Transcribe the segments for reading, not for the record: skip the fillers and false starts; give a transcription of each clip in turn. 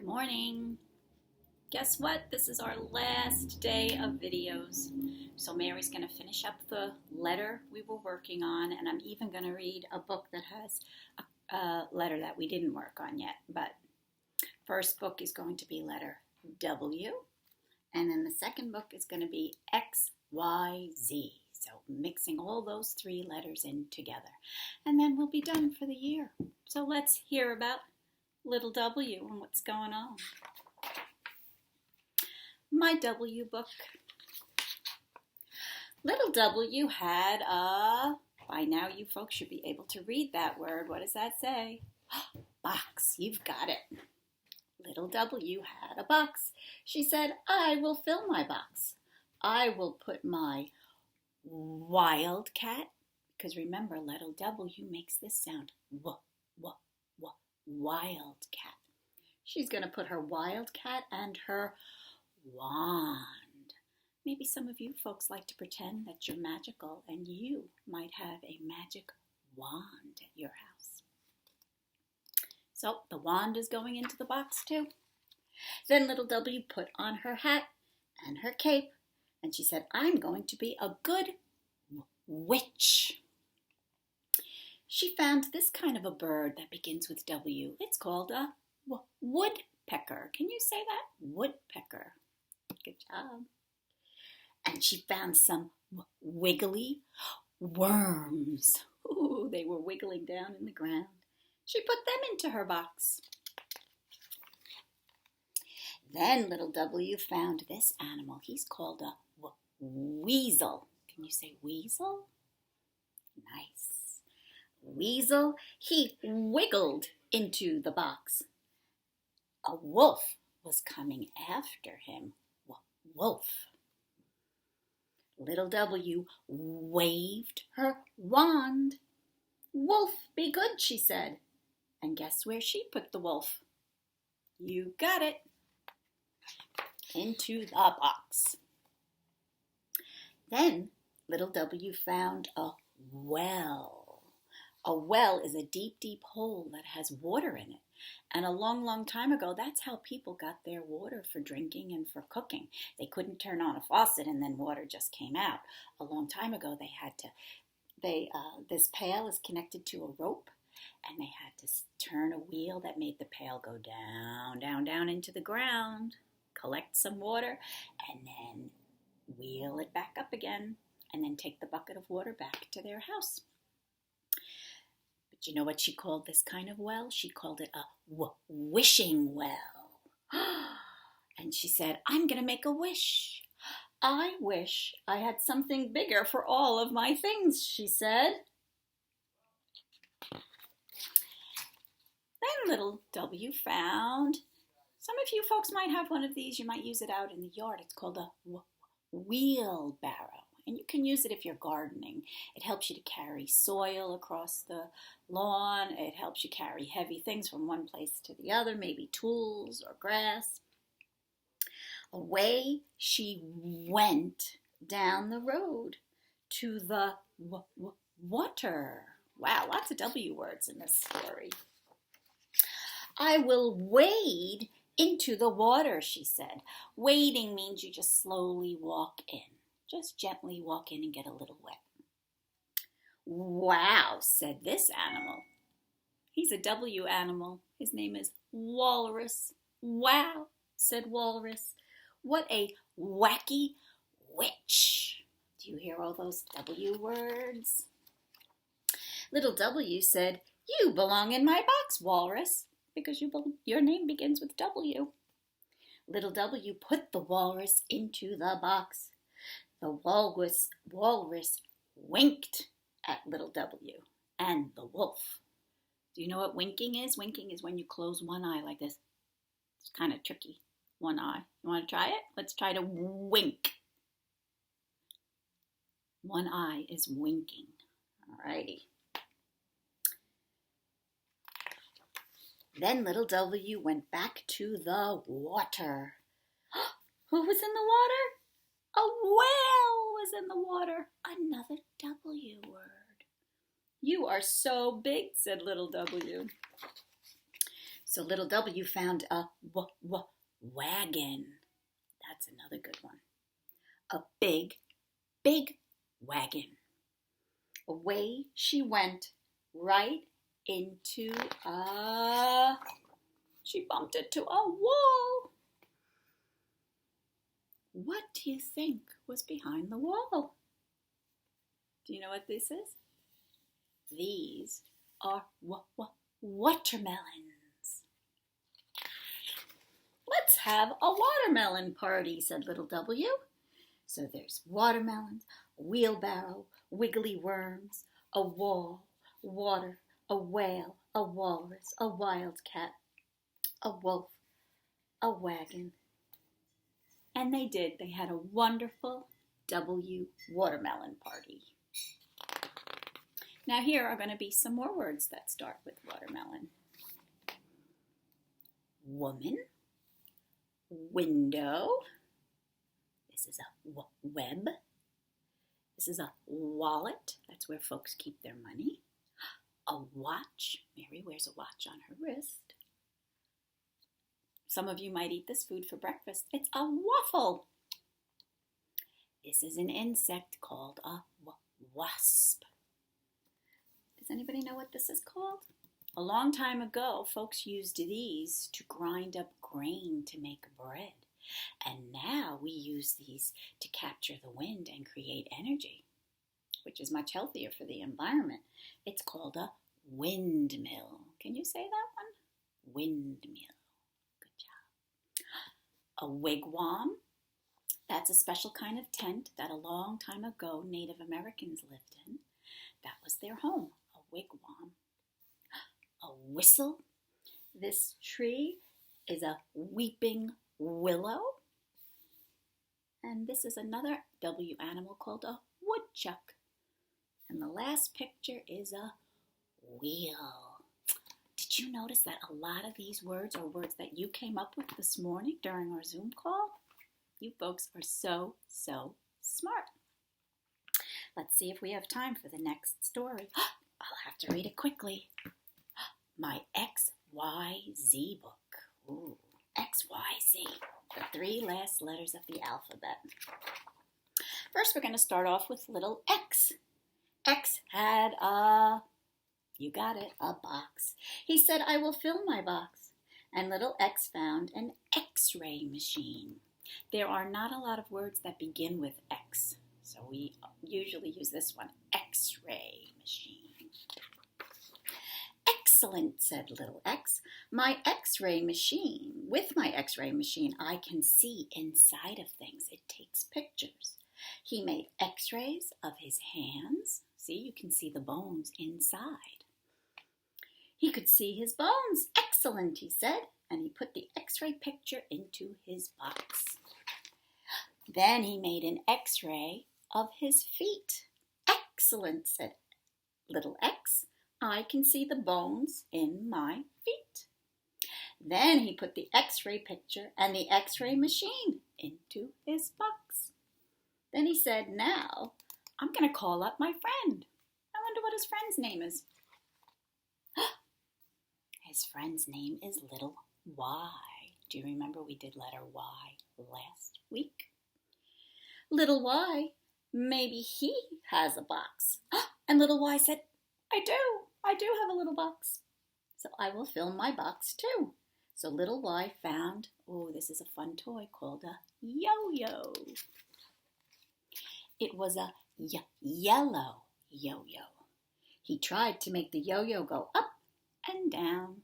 morning. Guess what? This is our last day of videos. So Mary's going to finish up the letter we were working on, and I'm even going to read a book that has a letter that we didn't work on yet. But first book is going to be letter W, and then the second book is going to be X, Y, Z. So mixing all those three letters in together. And then we'll be done for the year. So let's hear about little W and what's going on. My W book. Little W had a, by now you folks should be able to read that word. What does that say? Box. You've got it. Little W had a box. She said, I will fill my box. I will put my wildcat, because remember, little W makes this sound, wildcat. She's going to put her wildcat and her wand. Maybe some of you folks like to pretend that you're magical and you might have a magic wand at your house. So the wand is going into the box too. Then little W put on her hat and her cape, and she said, I'm going to be a good witch. She found this kind of a bird that begins with W. It's called a woodpecker. Can you say that? Woodpecker. Good job. And she found some wiggly worms. Ooh, they were wiggling down in the ground. She put them into her box. Then little W found this animal. He's called a weasel. Can you say weasel? Nice. Weasel, he wiggled into the box. A wolf was coming after him. Wolf. Little W waved her wand. Wolf, be good, she said. And guess where she put the wolf? You got it. Into the box. Then little W found a well. A well is a deep, deep hole that has water in it. And a long, long time ago, that's how people got their water for drinking and for cooking. They couldn't turn on a faucet and then water just came out. A long time ago, they had to, this pail is connected to a rope, and they had to turn a wheel that made the pail go down, down, down into the ground, collect some water, and then wheel it back up again, and then take the bucket of water back to their house. But you know what she called this kind of well? She called it a wishing well. And she said, I'm going to make a wish. I wish I had something bigger for all of my things, she said. Then little W found, some of you folks might have one of these. You might use it out in the yard. It's called a wheelbarrow. And you can use it if you're gardening. It helps you to carry soil across the lawn. It helps you carry heavy things from one place to the other, maybe tools or grass. Away she went down the road to the water. Wow, lots of W words in this story. I will wade into the water, she said. Wading means you just slowly walk in. Just gently walk in and get a little wet. Wow, said this animal. He's a W animal. His name is Walrus. Wow, said Walrus. What a wacky witch. Do you hear all those W words? Little W said, you belong in my box, Walrus, because your name begins with W. Little W put the walrus into the box. The walrus winked at little W and the wolf. Do you know what winking is? Winking is when you close one eye like this. It's kind of tricky. One eye. You want to try it? Let's try to wink. One eye is winking. Alrighty. Then little W went back to the water. Who was in the water? A whale was in the water. Another W word. You are so big, said little W. So little W found a wagon. That's another good one. A big, big wagon. Away she went right into she bumped into a wall. What do you think was behind the wall? Do you know what this is? These are watermelons. Let's have a watermelon party, said little W. So there's watermelons, a wheelbarrow, wiggly worms, a wall, water, a whale, a walrus, a wildcat, a wolf, a wagon. And they did. They had a wonderful W watermelon party. Now here are going to be some more words that start with watermelon. Woman, window. This is a web. This is a wallet. That's where folks keep their money. A watch. Mary wears a watch on her wrist. Some of you might eat this food for breakfast. It's a waffle. This is an insect called a wasp. Does anybody know what this is called? A long time ago, folks used these to grind up grain to make bread. And now we use these to capture the wind and create energy, which is much healthier for the environment. It's called a windmill. Can you say that one? Windmill. Good job. A wigwam. That's a special kind of tent that a long time ago Native Americans lived in. That was their home, a wigwam. A whistle. This tree is a weeping willow. And this is another W animal called a woodchuck. And the last picture is a wheel. Did you notice that a lot of these words are words that you came up with this morning during our Zoom call? You folks are so smart. Let's see if we have time for the next story. I'll have to read it quickly. My XYZ book. Ooh, XYZ. The 3 last letters of the alphabet. First, we're going to start off with little X. X had you got it, a box. He said, I will fill my box. And little X found an X-ray machine. There are not a lot of words that begin with X, so we usually use this one, X-ray machine. Excellent, said little X. My X-ray machine. With my X-ray machine, I can see inside of things. It takes pictures. He made X-rays of his hands. See, you can see the bones inside. He could see his bones. Excellent, he said, and he put the X-ray picture into his box. Then he made an X-ray of his feet. Excellent, said little X. I can see the bones in my feet. Then he put the X-ray picture and the X-ray machine into his box. Then he said, now I'm going to call up my friend. I wonder what his friend's name is. His friend's name is little Y. Do you remember we did letter Y last week? Little Y, maybe he has a box. And little Y said, I do have a little box. So I will fill my box too. So little Y found, this is a fun toy called a yo-yo. It was a yellow yo-yo. He tried to make the yo-yo go up and down,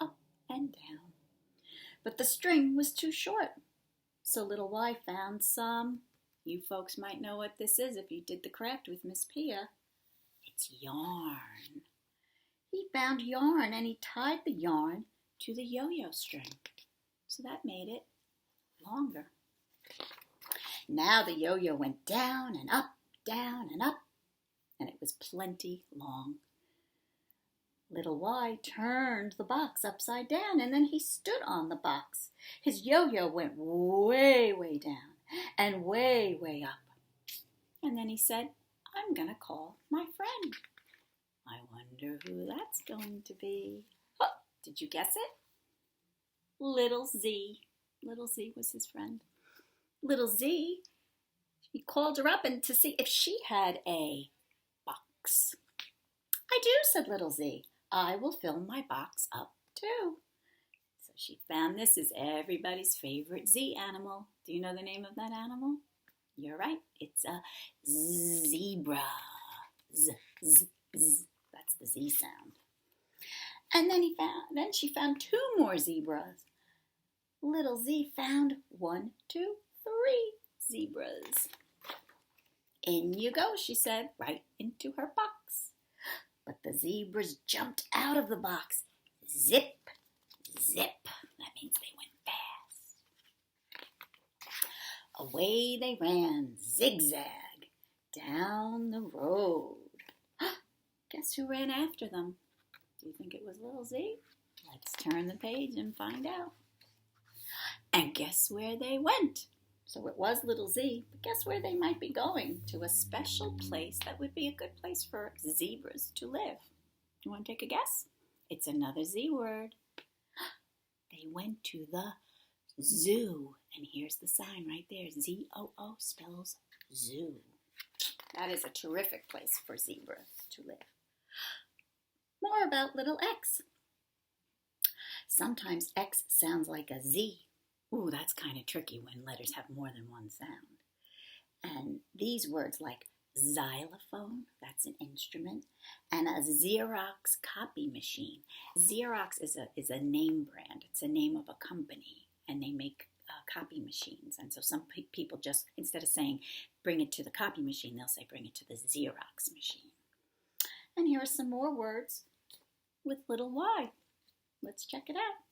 up and down. But the string was too short. So little Y found some, you folks might know what this is if you did the craft with Miss Pia. It's yarn. He found yarn and he tied the yarn to the yo-yo string. So that made it longer. Now the yo-yo went down and up, and it was plenty long. Little Y turned the box upside down and then he stood on the box. His yo-yo went way, way down and way, way up. And then he said, I'm going to call my friend. I wonder who that's going to be. Oh, did you guess it? Little Z. Little Z was his friend. Little Z, he called her up and to see if she had a box. I do, said Little Z. I will fill my box up too. So she found this is everybody's favorite Z animal. Do you know the name of that animal? You're right. It's a zebra. Z, z, z. That's the Z sound. And then she found 2 more zebras. Little Z found 1, 2, 3 zebras. In you go, she said, right into her box. But the zebras jumped out of the box. Zip, zip. That means they went fast. Away they ran, zigzag, down the road. Guess who ran after them? Do you think it was Little Z? Let's turn the page and find out. And guess where they went? So it was Little Z, but guess where they might be going? To a special place that would be a good place for zebras to live. You want to take a guess? It's another Z word. They went to the zoo. And here's the sign right there. Z-O-O spells zoo. That is a terrific place for zebras to live. More about little X. Sometimes X sounds like a Z. Ooh, that's kind of tricky when letters have more than one sound. And these words like xylophone, that's an instrument, and a Xerox copy machine. Xerox is a name brand. It's a name of a company, and they make copy machines. And so some people just, instead of saying bring it to the copy machine, they'll say bring it to the Xerox machine. And here are some more words with little y. Let's check it out.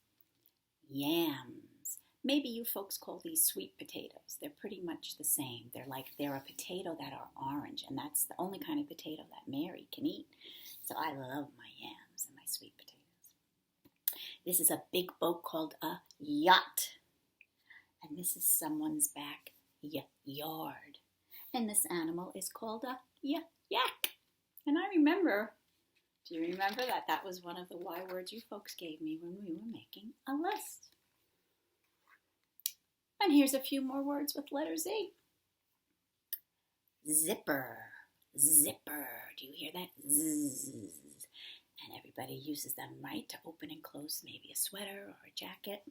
Yams. Maybe you folks call these sweet potatoes. They're pretty much the same. They're a potato that are orange, and that's the only kind of potato that Mary can eat. So I love my yams and my sweet potatoes. This is a big boat called a yacht. And this is someone's back yard. And this animal is called a yak. And I remember, do you remember that was one of the Y words you folks gave me when we were making a list? And here's a few more words with letter Z. Zipper, zipper. Do you hear that? Zzz. And everybody uses them, right, to open and close maybe a sweater or a jacket.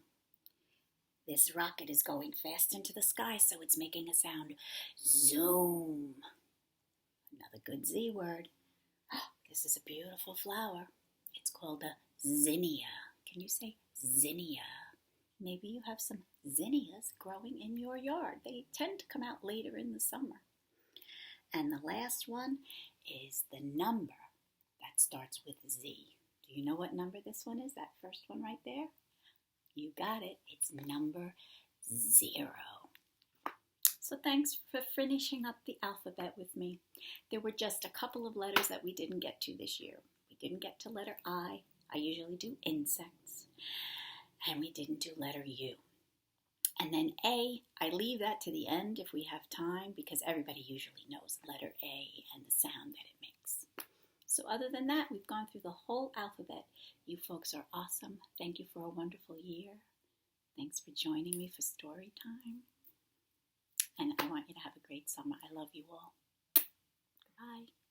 This rocket is going fast into the sky, so it's making a sound. Zoom. Another good Z word. Oh, this is a beautiful flower. It's called a zinnia. Can you say zinnia? Maybe you have some zinnias growing in your yard. They tend to come out later in the summer. And the last one is the number that starts with Z. Do you know what number this one is? That first one right there? You got it. It's number 0. So thanks for finishing up the alphabet with me. There were just a couple of letters that we didn't get to this year. We didn't get to letter I. I usually do insects. And we didn't do letter U. And then A, I leave that to the end if we have time because everybody usually knows letter A and the sound that it makes. So other than that, we've gone through the whole alphabet. You folks are awesome. Thank you for a wonderful year. Thanks for joining me for story time. And I want you to have a great summer. I love you all. Goodbye.